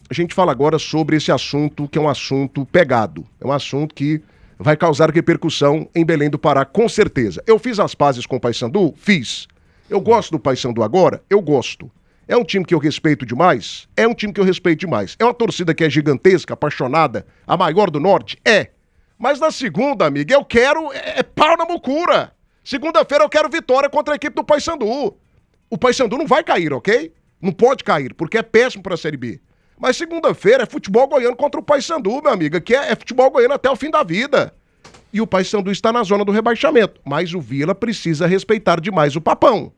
a gente fala agora sobre esse assunto que é um assunto pegado. É um assunto que vai causar repercussão em Belém do Pará, com certeza. Eu fiz as pazes com o Paysandu? Fiz. Eu gosto do Paysandu agora? Eu gosto. É um time que eu respeito demais? É um time que eu respeito demais. É uma torcida que é gigantesca, apaixonada, a maior do Norte? É. Mas na segunda, amiga, eu quero pau na mucura. Segunda-feira eu quero vitória contra a equipe do Paysandu. O Paysandu não vai cair, ok? Não pode cair, porque é péssimo para a Série B. Mas segunda-feira é futebol goiano contra o Paysandu, meu amigo, que é futebol goiano até o fim da vida. E o Paysandu está na zona do rebaixamento. Mas o Vila precisa respeitar demais o Papão.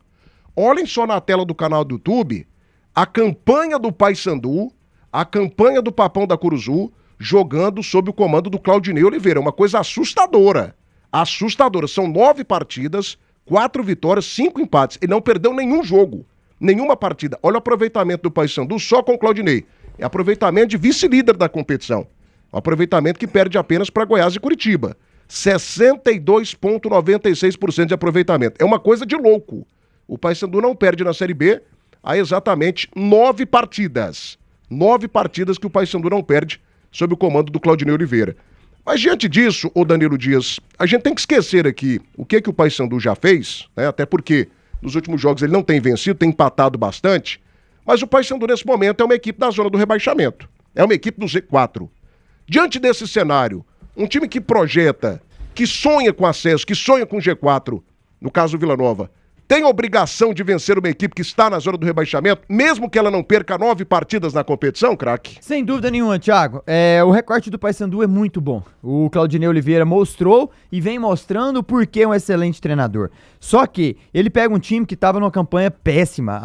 Olhem só na tela do canal do YouTube a campanha do Paysandu, a campanha do Papão da Curuzu, jogando sob o comando do Claudinei Oliveira. É uma coisa assustadora. Assustadora. São 9 partidas, 4 vitórias, 5 empates. Ele não perdeu nenhum jogo, nenhuma partida. Olha o aproveitamento do Paysandu só com o Claudinei. É aproveitamento de vice-líder da competição. Um aproveitamento que perde apenas para Goiás e Curitiba. 62,96% de aproveitamento. É uma coisa de louco. O Paysandu não perde na Série B há exatamente 9 partidas. 9 partidas que o Paysandu não perde sob o comando do Claudinei Oliveira. Mas diante disso, ô Danilo Dias, a gente tem que esquecer aqui o que o Paysandu já fez, né? Até porque nos últimos jogos ele não tem vencido, tem empatado bastante. Mas o Paysandu nesse momento é uma equipe da zona do rebaixamento. É uma equipe do Z4. Diante desse cenário, um time que projeta, que sonha com acesso, que sonha com G4, no caso do Vila Nova, tem a obrigação de vencer uma equipe que está na zona do rebaixamento, mesmo que ela não perca 9 partidas na competição, craque? Sem dúvida nenhuma, Thiago. O recorte do Paysandu é muito bom. O Claudinei Oliveira mostrou e vem mostrando por que é um excelente treinador. Só que ele pega um time que estava numa campanha péssima.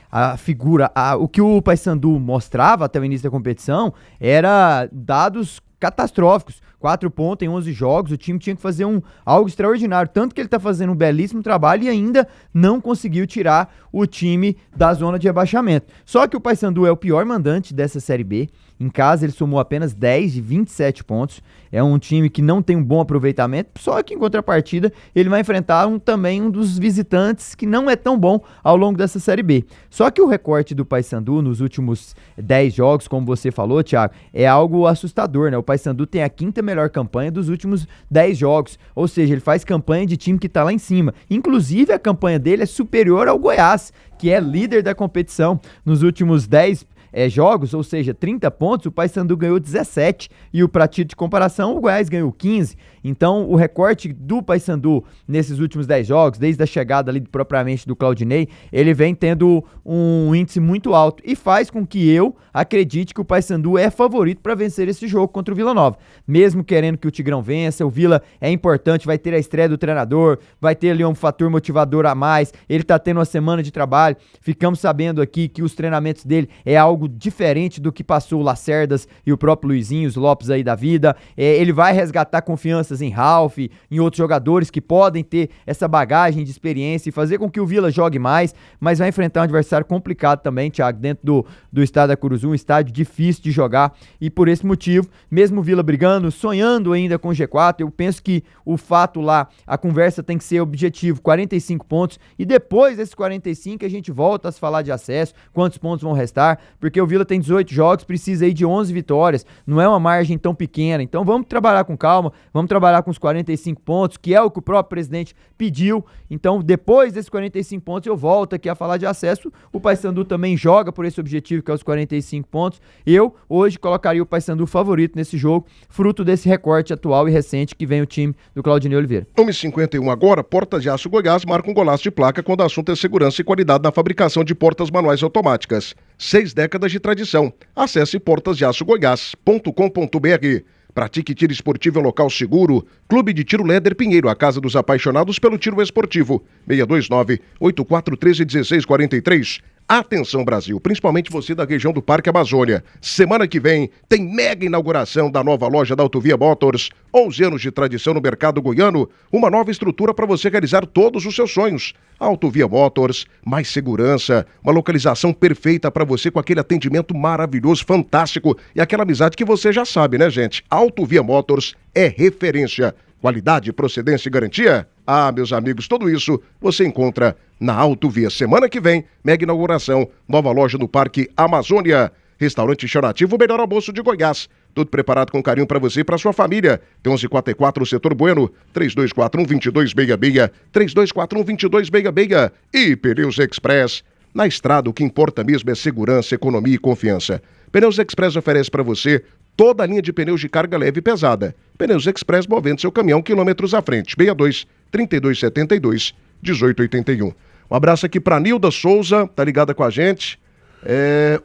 A figura, o que o Paysandu mostrava até o início da competição era dados catastróficos. 4 pontos em 11 jogos, o time tinha que fazer algo extraordinário, tanto que ele tá fazendo um belíssimo trabalho e ainda não conseguiu tirar o time da zona de rebaixamento. Só que o Paysandu é o pior mandante dessa Série B. Em casa ele somou apenas 10 de 27 pontos. É um time que não tem um bom aproveitamento, só que em contrapartida ele vai enfrentar também um dos visitantes que não é tão bom ao longo dessa Série B. Só que o recorte do Paysandu nos últimos 10 jogos, como você falou, Thiago, é algo assustador, né? O Paysandu tem a 5ª melhor campanha dos últimos 10 jogos, ou seja, ele faz campanha de time que tá lá em cima. Inclusive a campanha dele é superior ao Goiás, que é líder da competição. Nos últimos 10 jogos, ou seja, 30 pontos, o Paysandu ganhou 17 e o pra título de comparação, o Goiás ganhou 15. Então, o recorte do Paysandu nesses últimos 10 jogos, desde a chegada ali propriamente do Claudinei, ele vem tendo um índice muito alto e faz com que eu acredite que o Paysandu é favorito para vencer esse jogo contra o Vila Nova. Mesmo querendo que o Tigrão vença, o Vila é importante, vai ter a estreia do treinador, vai ter ali um fator motivador a mais, ele tá tendo uma semana de trabalho, ficamos sabendo aqui que os treinamentos dele é algo diferente do que passou o Lacerdas e o próprio Luizinho, os Lopes aí da vida. Ele vai resgatar confianças em Ralf, em outros jogadores que podem ter essa bagagem de experiência e fazer com que o Vila jogue mais, mas vai enfrentar um adversário complicado também, Thiago, dentro do estádio da Curuzu, um estádio difícil de jogar, e por esse motivo, mesmo o Vila brigando, sonhando ainda com o G4, eu penso que o fato lá, a conversa tem que ser objetivo, 45 pontos, e depois desses 45 a gente volta a se falar de acesso, quantos pontos vão restar, porque o Vila tem 18 jogos, precisa aí de 11 vitórias, não é uma margem tão pequena, então vamos trabalhar com calma, vamos trabalhar com os 45 pontos, que é o que o próprio presidente pediu. Então, depois desses 45 pontos, eu volto aqui a falar de acesso. O Paysandu também joga por esse objetivo, que é os 45 pontos. Eu, hoje, colocaria o Paysandu favorito nesse jogo, fruto desse recorte atual e recente que vem o time do Claudinei Oliveira. 1h51 agora, Portas de Aço Goiás marca um golaço de placa quando o assunto é segurança e qualidade na fabricação de portas manuais automáticas. 6 décadas de tradição. Acesse portasdeaçogoiás.com.br. Pratique tiro esportivo em local seguro. Clube de Tiro Léder Pinheiro, a casa dos apaixonados pelo tiro esportivo. 629-8413-1643. Atenção, Brasil, principalmente você da região do Parque Amazônia. Semana que vem tem mega inauguração da nova loja da Autovia Motors. 11 anos de tradição no mercado goiano. Uma nova estrutura para você realizar todos os seus sonhos. Autovia Motors, mais segurança, uma localização perfeita para você com aquele atendimento maravilhoso, fantástico e aquela amizade que você já sabe, né, gente? Autovia Motors é referência. Qualidade, procedência e garantia? Ah, meus amigos, tudo isso você encontra na Autovia. Semana que vem, mega inauguração, nova loja no Parque Amazônia. Restaurante Chorativo, o melhor almoço de Goiás. Tudo preparado com carinho para você e para sua família. Tem 1144 Setor Bueno, 3241-2266, 3241-2266 e Pneus Express. Na estrada, o que importa mesmo é segurança, economia e confiança. Pneus Express oferece para você toda a linha de pneus de carga leve e pesada. Pneus Express movendo seu caminhão quilômetros à frente. 62-3272-1881. Um abraço aqui para Nilda Souza, tá ligada com a gente.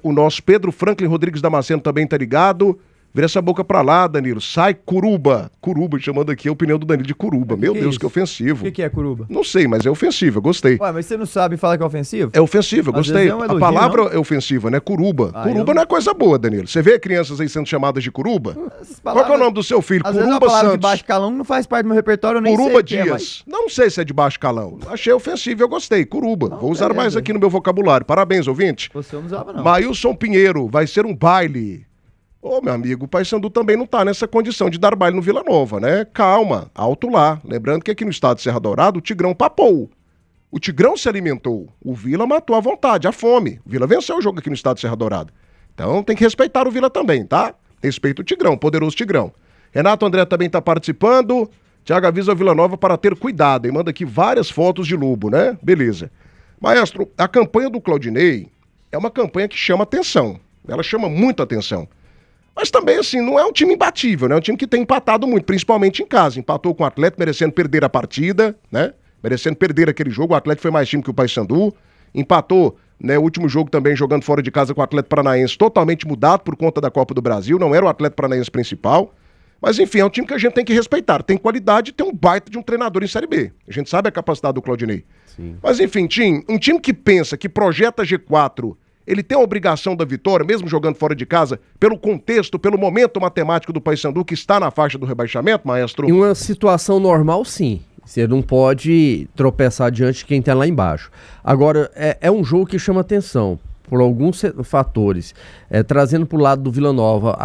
O nosso Pedro Franklin Rodrigues Damasceno também tá ligado. Vira essa boca pra lá, Danilo. Sai Curuba. Curuba, chamando aqui a opinião do Danilo de Curuba. Meu Deus, que ofensivo. O que é Curuba? Não sei, mas é ofensivo, eu gostei. Ué, mas você não sabe falar que é ofensivo? É ofensivo, eu gostei. É um elogio, a palavra não? é ofensiva, né? Curuba. Curuba não é coisa boa, Danilo. Você vê crianças aí sendo chamadas de Curuba? Qual que é o nome do seu filho? Às vezes Curuba uma palavra Santos. de baixo calão não faz parte do meu repertório, eu nem Curuba sei o que é, Dias. Não sei se é de baixo calão. Achei ofensivo, eu gostei. Curuba. Vou usar beleza. mais aqui no meu vocabulário. Parabéns, ouvinte. Você não usava, não. Maílson Pinheiro, vai ser um baile. Ô, meu amigo, o Paysandu também não tá nessa condição de dar baile no Vila Nova, né? Calma, alto lá. Lembrando que aqui no estado de Serra Dourada, o Tigrão papou. O Tigrão se alimentou. O Vila matou à vontade, a fome. O Vila venceu o jogo aqui no estado de Serra Dourada. Então tem que respeitar o Vila também, tá? Respeita o Tigrão, poderoso Tigrão. Renato André também tá participando. Thiago avisa o Vila Nova para ter cuidado e manda aqui várias fotos de Lobo, né? Beleza. Maestro, a campanha do Claudinei é uma campanha que chama atenção. Ela chama muita atenção. Mas também, assim, não é um time imbatível, né? É um time que tem empatado muito, principalmente em casa. Empatou com o Atlético, merecendo perder a partida, né? Merecendo perder aquele jogo. O Atlético foi mais time que o Paysandu. Empatou, né, o último jogo também jogando fora de casa com o Atlético Paranaense, totalmente mudado por conta da Copa do Brasil. Não era o Atlético Paranaense principal. Mas, enfim, é um time que a gente tem que respeitar. Tem qualidade e tem um baita de um treinador em Série B. A gente sabe a capacidade do Claudinei. Sim. Mas, enfim, Tim, um time que pensa, que projeta G4... Ele tem a obrigação da vitória, mesmo jogando fora de casa, pelo contexto, pelo momento matemático do Paysandu, que está na faixa do rebaixamento, maestro? Em uma situação normal, sim. Você não pode tropeçar diante de quem está lá embaixo. Agora, é um jogo que chama atenção por alguns fatores, trazendo para o lado do Vila Nova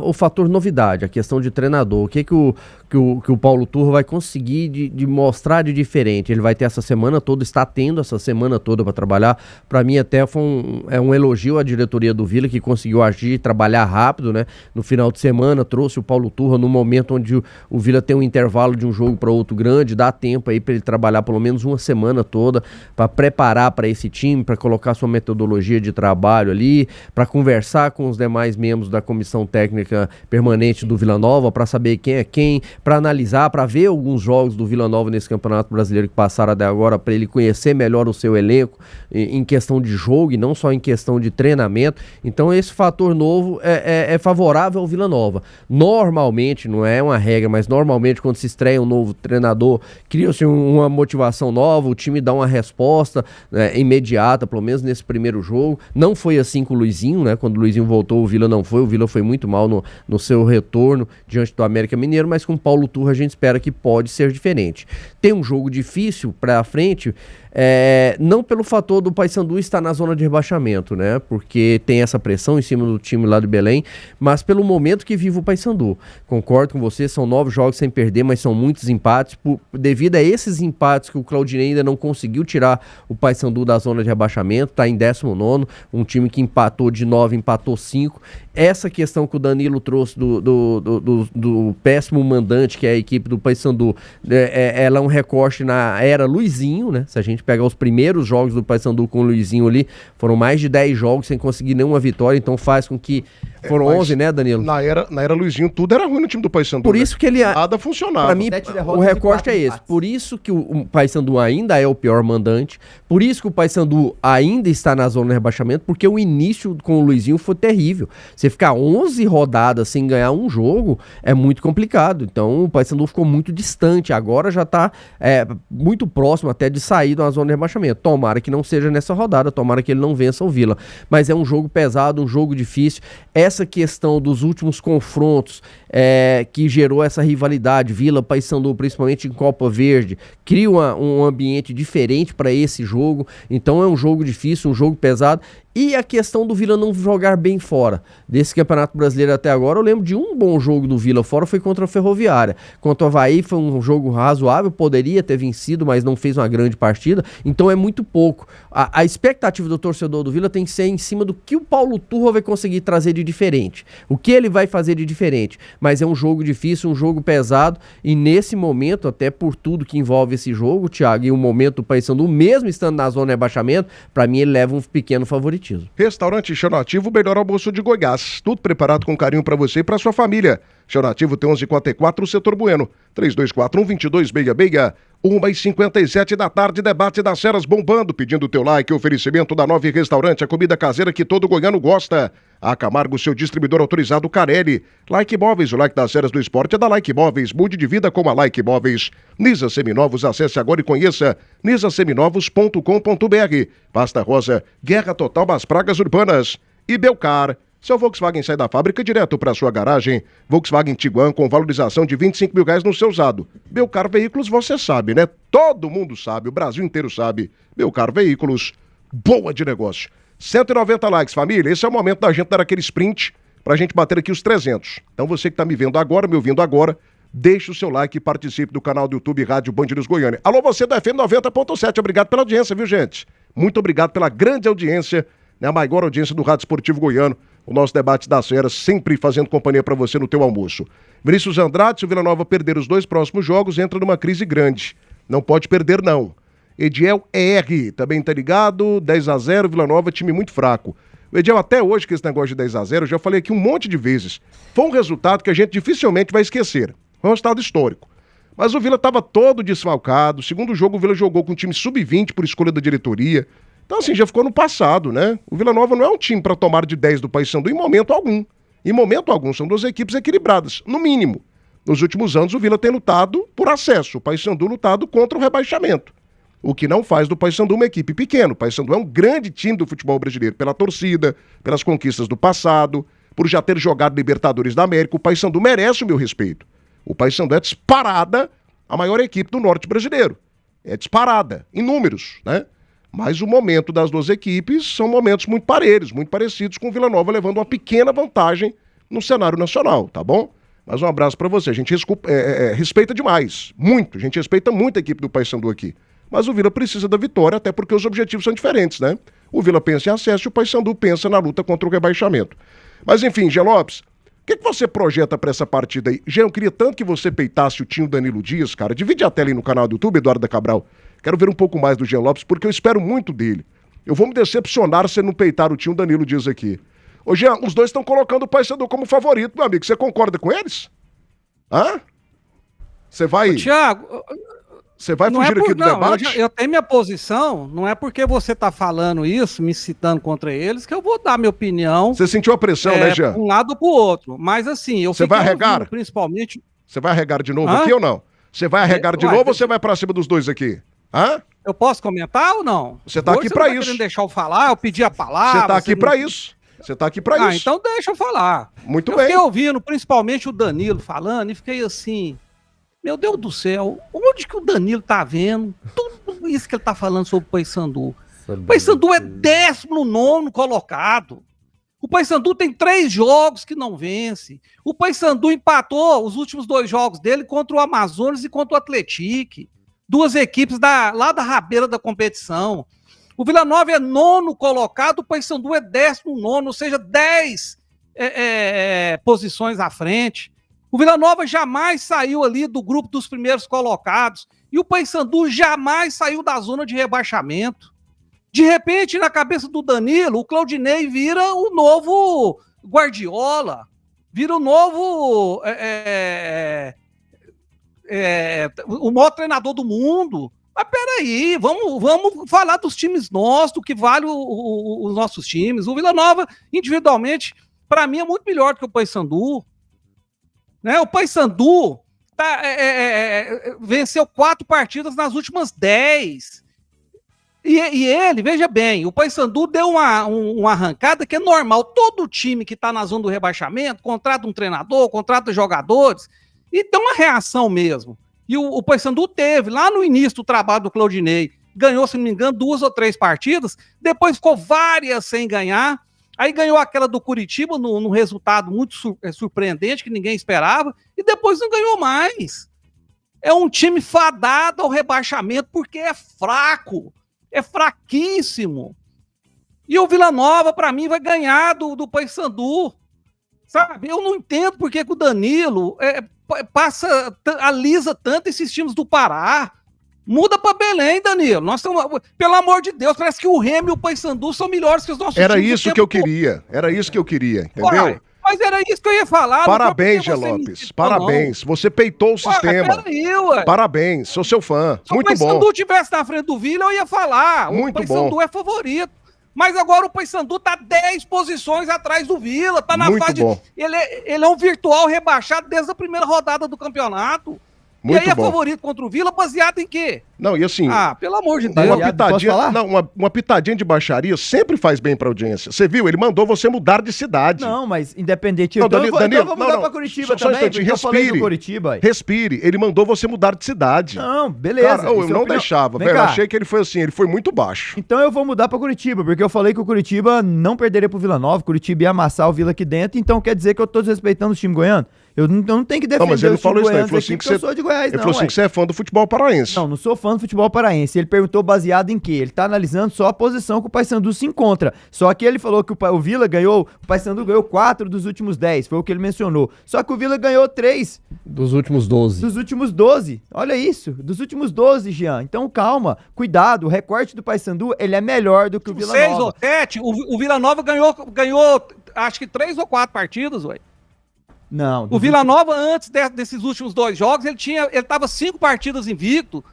o fator novidade, a questão de treinador, o que o Paulo Turra vai conseguir de mostrar de diferente. Ele vai ter essa semana toda, está tendo essa semana toda para trabalhar. Para mim até foi um elogio à diretoria do Vila, que conseguiu agir, trabalhar rápido, né? No final de semana trouxe o Paulo Turra no momento onde o Vila tem um intervalo de um jogo para outro grande, dá tempo aí para ele trabalhar pelo menos uma semana toda para preparar para esse time, para colocar sua metodologia de trabalho ali, para conversar com os demais membros da comissão técnica permanente do Vila Nova, para saber quem é quem, para analisar, para ver alguns jogos do Vila Nova nesse Campeonato Brasileiro que passaram até agora, para ele conhecer melhor o seu elenco em questão de jogo e não só em questão de treinamento. Então esse fator novo é favorável ao Vila Nova. Normalmente, não é uma regra, mas normalmente quando se estreia um novo treinador, cria-se uma motivação nova, o time dá uma resposta, né, imediata, pelo menos nesse primeiro jogo. Não foi assim com o Luizinho, né? Quando o Luizinho voltou, o Vila não foi. O Vila foi muito mal no seu retorno diante do América Mineiro, mas com o Paulo Turra a gente espera que pode ser diferente. Tem um jogo difícil pra frente, não pelo fator do Paysandu estar na zona de rebaixamento, né? Porque tem essa pressão em cima do time lá de Belém, mas pelo momento que vive o Paysandu. Concordo com você, são 9 jogos sem perder, mas são muitos empates. Devido a esses empates que o Claudinei ainda não conseguiu tirar o Paysandu da zona de rebaixamento, tá em 19º, um time que empatou de 9, empatou 5. Essa questão que o Danilo trouxe do péssimo mandante, que é a equipe do Paysandu, ela é um recorte na era Luizinho, né? Se a gente pegar os primeiros jogos do Paysandu com o Luizinho ali, foram mais de 10 jogos sem conseguir nenhuma vitória, então faz com que... Foram 11, né, Danilo? Na era Luizinho, tudo era ruim no time do Paysandu. Por isso que ele... Nada funcionava. Pra mim, o recorte é esse. Por isso que o Paysandu ainda é o pior mandante, por isso que o Paysandu ainda está na zona de rebaixamento, porque o início com o Luizinho foi terrível. Você ficar 11 rodadas sem ganhar um jogo é muito complicado. Então o Paysandu ficou muito distante. Agora já está muito próximo até de sair da zona de rebaixamento. Tomara que não seja nessa rodada, tomara que ele não vença o Vila. Mas é um jogo pesado, um jogo difícil. Essa questão dos últimos confrontos que gerou essa rivalidade, Vila, Paysandu, principalmente em Copa Verde, cria um ambiente diferente para esse jogo, então é um jogo difícil, um jogo pesado. E a questão do Vila não jogar bem fora. Desse Campeonato Brasileiro até agora, eu lembro de um bom jogo do Vila fora, foi contra a Ferroviária. Contra o Avaí foi um jogo razoável, poderia ter vencido, mas não fez uma grande partida, então é muito pouco. A expectativa do torcedor do Vila tem que ser em cima do que o Paulo Turra vai conseguir trazer de diferente. O que ele vai fazer de diferente. Mas é um jogo difícil, um jogo pesado, e nesse momento, até por tudo que envolve esse jogo, Thiago, e o momento do Paysandu, mesmo estando na zona de rebaixamento, para mim ele leva um pequeno favoritismo. Restaurante Chão Nativo, o melhor almoço de Goiás. Tudo preparado com carinho para você e para sua família. Chão Nativo tem 1144, Setor Bueno. 3241-2266. 1h57 da tarde, debate das feras bombando. Pedindo o teu like, oferecimento da Nove Restaurante, a comida caseira que todo goiano gosta. A Camargo, seu distribuidor autorizado, Carelli. Like Móveis, o like das feras do esporte é da Like Móveis. Mude de vida com a Like Móveis. Nisa Seminovos, acesse agora e conheça nisaseminovos.com.br. Pasta Rosa, guerra total das pragas urbanas. E Belcar. Seu Volkswagen sai da fábrica direto para sua garagem. Volkswagen Tiguan com valorização de R$25 mil no seu usado. Belcar Veículos, você sabe, né? Todo mundo sabe, o Brasil inteiro sabe. Belcar Veículos, boa de negócio. 190 likes, família. Esse é o momento da gente dar aquele sprint pra gente bater aqui os 300. Então você que tá me vendo agora, me ouvindo agora, deixe o seu like e participe do canal do YouTube Rádio Band News Goiânia. Alô, você da FM 90.7, obrigado pela audiência, viu, gente? Muito obrigado pela grande audiência, né? A maior audiência do Rádio Esportivo Goiano. O nosso debate das feras, sempre fazendo companhia para você no teu almoço. Vinícius Andrade, se o Vila Nova perder os 2 próximos jogos, entra numa crise grande. Não pode perder, não. Ediel R, também tá ligado, 10-0, Vila Nova, time muito fraco. O Ediel, até hoje, que esse negócio de 10-0, eu já falei aqui um monte de vezes. Foi um resultado que a gente dificilmente vai esquecer. Foi um resultado histórico. Mas o Vila estava todo desfalcado. Segundo jogo, o Vila jogou com um time sub-20 por escolha da diretoria. Então, assim, já ficou no passado, né? O Vila Nova não é um time para tomar de 10 do Paysandu em momento algum. Em momento algum, são 2 equipes equilibradas, no mínimo. Nos últimos anos, o Vila tem lutado por acesso, o Paysandu lutado contra o rebaixamento. O que não faz do Paysandu uma equipe pequena. O Paysandu é um grande time do futebol brasileiro, pela torcida, pelas conquistas do passado, por já ter jogado Libertadores da América. O Paysandu merece o meu respeito. O Paysandu é disparada a maior equipe do norte brasileiro. É disparada, em números, né? Mas o momento das 2 equipes são momentos muito parelhos, muito parecidos, com o Vila Nova levando uma pequena vantagem no cenário nacional, tá bom? Mas um abraço pra você. A gente respeita demais, muito. A gente respeita muito a equipe do Paysandu aqui. Mas o Vila precisa da vitória, até porque os objetivos são diferentes, né? O Vila pensa em acesso e o Paysandu pensa na luta contra o rebaixamento. Mas enfim, Jean Lopes, o que você projeta pra essa partida aí? Jean, eu queria tanto que você peitasse o time Danilo Dias, cara. Divide a tela aí no canal do YouTube, Eduardo da Cabral. Quero ver um pouco mais do Jean Lopes, porque eu espero muito dele. Eu vou me decepcionar se não peitar o time Danilo Dias aqui. Ô Jean, os dois estão colocando o Paysandu como favorito, meu amigo. Você concorda com eles? Hã? Você vai... Thiago... Você vai fugir aqui do debate? Eu tenho minha posição, não é porque você tá falando isso, me citando contra eles, que eu vou dar minha opinião. Você sentiu a pressão, né, Jean? Um lado pro outro. Mas assim, eu Você vai arregar? Principalmente... Você vai arregar de novo aqui ou não? Você vai arregar de novo ou você vai pra cima dos dois aqui? Hã? Eu posso comentar ou não? Você tá aqui pra isso. Você não deixar eu falar, eu pedi a palavra. Você tá aqui pra isso. Você tá aqui pra isso. Então deixa eu falar. Muito bem. Eu fiquei ouvindo, principalmente o Danilo falando, e fiquei assim... Meu Deus do céu, onde que o Danilo tá vendo tudo isso que ele tá falando sobre o Paysandu? O Paysandu é 19º colocado. O Paysandu tem 3 jogos que não vence. O Paysandu empatou os últimos 2 jogos dele contra o Amazonas e contra o Atlético. 2 equipes lá da rabeira da competição. O Vila Nova é 9º colocado, o Paysandu é 19º, ou seja, 10 posições à frente. O Vila Nova jamais saiu ali do grupo dos primeiros colocados. E o Paysandu jamais saiu da zona de rebaixamento. De repente, na cabeça do Danilo, o Claudinei vira o novo Guardiola. Vira o novo... o maior treinador do mundo. Mas peraí, vamos falar dos times nossos, do que vale os nossos times. O Vila Nova, individualmente, para mim, é muito melhor do que o Paysandu. Né? O Paysandu venceu 4 partidas nas últimas 10. E ele, veja bem, o Paysandu deu uma arrancada que é normal. Todo time que está na zona do rebaixamento contrata um treinador, contrata jogadores e tem uma reação mesmo. E o Paysandu teve, lá no início do trabalho do Claudinei, ganhou, se não me engano, 2 ou 3 partidas, depois ficou várias sem ganhar, aí ganhou aquela do Curitiba num resultado muito surpreendente, que ninguém esperava, e depois não ganhou mais. É um time fadado ao rebaixamento porque é fraco. É fraquíssimo. E o Vila Nova, para mim, vai ganhar do Paysandu. Sabe? Eu não entendo por que o Danilo alisa tanto esses times do Pará. Muda para Belém, Danilo. Nós estamos, pelo amor de Deus, parece que o Remo e o Paysandu são melhores que os nossos Era times. isso que eu queria. Era isso que eu queria, entendeu? Uai, mas era isso que eu ia falar. Parabéns, Gé Lopes. Parabéns. Você peitou o sistema. Peraí, parabéns, sou seu fã. Se muito o Paysandu bom. tivesse na frente do Vila, eu ia falar. Muito o Paysandu bom. é favorito. Mas agora o Paysandu tá 10 posições atrás do Vila. Tá na Muito fase. bom. Ele é um virtual rebaixado desde a primeira rodada do campeonato. Muito e aí bom. é favorito contra o Vila, baseado em quê? Não, e assim, Pelo amor de Deus. uma pitadinha, uma pitadinha de baixaria sempre faz bem pra audiência. Você viu? Ele mandou você mudar de cidade. Não, mas independente... Não, então Danilo, eu vou mudar pra Curitiba só um também, instantinho, porque eu falei do respire. Curitiba. Aí. Respire. Ele mandou você mudar de cidade. Não, beleza. Cara, eu isso é não opinião. deixava, Vem velho. cá. Achei que ele foi assim, ele foi muito baixo. Então eu vou mudar pra Curitiba, porque eu falei que o Curitiba não perderia pro Vila Nova, Curitiba ia amassar o Vila aqui dentro, então quer dizer que eu tô desrespeitando o time goiano? Eu não tenho que defender Não, mas ele o time falou isso, né? Ele goiano falou aqui, assim porque eu sou de Goiás, ele não, falou assim ué. que você é fã do futebol paraense. Não sou fã do futebol paraense. Ele perguntou baseado em quê? Ele tá analisando só a posição que o Paysandu se encontra. Só que ele falou que o Vila ganhou, o Paysandu ganhou 4 dos últimos 10, foi o que ele mencionou. Só que o Vila ganhou 3 Dos últimos 12. dos últimos 12. Olha isso, dos últimos 12, Jean. Então calma, cuidado, o recorte do Paysandu, ele é melhor do que o Vila 6 Nova. ou 7, o Vila Nova ganhou acho que 3 ou 4 partidas, ué. Não. O Vila Nova, antes desses últimos 2 jogos, ele tava 5 partidas invicto.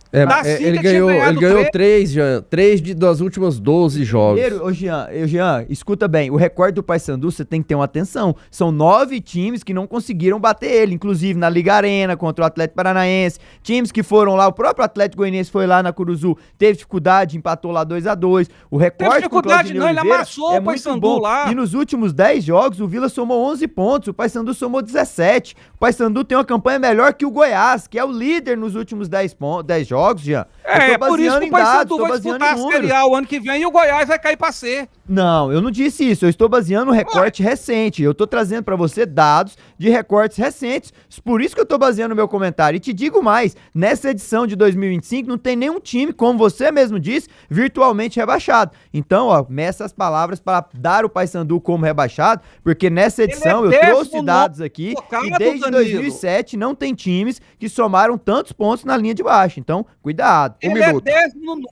Ele ganhou 3, Jean. 3 das últimas 12 jogos. Primeiro, ô Jean, escuta bem, o recorde do Paysandu, você tem que ter uma atenção. São 9 times que não conseguiram bater ele, inclusive na Liga Arena, contra o Atlético Paranaense. Times que foram lá, o próprio Atlético Goianiense foi lá na Curuzu, teve dificuldade, empatou lá 2-2. O recorde com o Claudinei ele Oliveira amassou é o muito Paysandu bom. lá. E nos últimos 10 jogos, o Vila somou 11 pontos, o Paysandu somou 17. O Paysandu tem uma campanha melhor que o Goiás, que é o líder nos últimos 10 jogos, Jean. É por isso que o Paysandu vai disputar a Série A o ano que vem e o Goiás vai cair pra C. Não, eu não disse isso. Eu estou baseando um recorte recente. Eu estou trazendo para você dados de recortes recentes. Por isso que eu estou baseando o meu comentário. E te digo mais, nessa edição de 2025 não tem nenhum time, como você mesmo disse, virtualmente rebaixado. Então, ó, meça as palavras para dar o Paysandu como rebaixado, porque nessa edição eu trouxe dados aqui e desde 2007 não tem times que somaram tantos pontos na linha de baixo. Então, cuidado. Ele é 10º.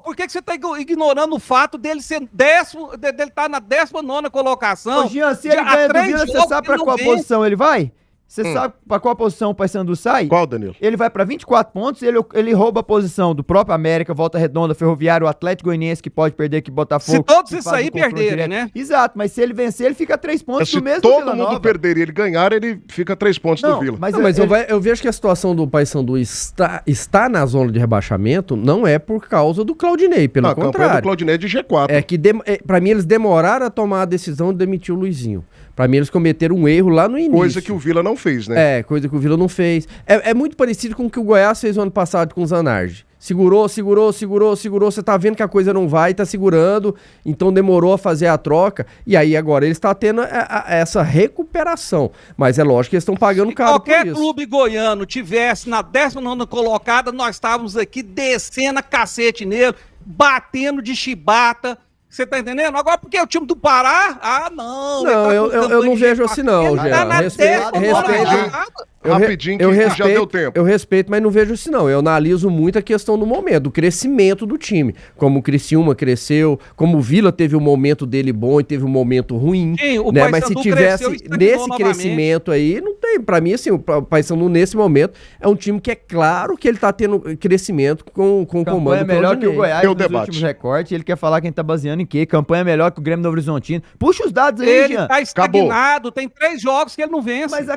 Por que você está ignorando o fato dele ser dele estar na 19ª colocação? Ô, Jean, se ele ganha do Vila, você sabe para qual posição ele vai? Você sabe pra qual posição o Paysandu sai? Qual, Danilo? Ele vai pra 24 pontos, ele rouba a posição do próprio América, Volta Redonda, Ferroviário, o Atlético Goianiense, que pode perder, que Botafogo. Se todos que isso faz aí um confronto perderem, direto. né? Exato, mas se ele vencer, ele fica a 3 pontos Se do mesmo todo Vila mundo Nova. perder e ele ganhar, ele fica 3 pontos do Vila. Mas, Não, mas eu vejo que a situação do Paysandu está na zona de rebaixamento não é por causa do Claudinei, pelo A campanha do contrário. Claudinei é de G4. É que, pra mim, eles demoraram a tomar a decisão de demitir o Luizinho. Pra mim, eles cometeram um erro lá no início. Coisa que o Vila não fez, né? É, coisa que o Vila não fez. É muito parecido com o que o Goiás fez no ano passado com o Zanardi. Segurou. Você tá vendo que a coisa não vai, tá segurando. Então demorou a fazer a troca. E aí agora eles estão tendo essa recuperação. Mas é lógico que eles estão pagando caro por isso. Se qualquer clube goiano tivesse na 19ª colocada, nós estávamos aqui descendo a cacete nele, batendo de chibata. Você tá entendendo? Agora, porque é o time do Pará? Não. Não, eu não vejo assim não, Ele tá na Jean. Rapidinho, que já deu tempo. Eu respeito, mas não vejo assim não. Eu analiso muito a questão do momento, do crescimento do time. Como o Criciúma cresceu, como o Vila teve um momento dele bom e teve um momento ruim. Sim, o né? Mas se Paysandu tivesse cresceu e estagnou nesse novamente. crescimento aí, não tem. Pra mim, assim, o Paysandu nesse momento é um time que é claro que ele tá tendo crescimento com o comando Campanha melhor que o Goiás Tem o nos debate. últimos recortes. Ele quer falar quem tá baseando em quê? Campanha melhor que o Grêmio Novo Horizontino. Puxa os dados aí, Ele Jean. tá estagnado, tem 3 jogos que ele não vence. Mas a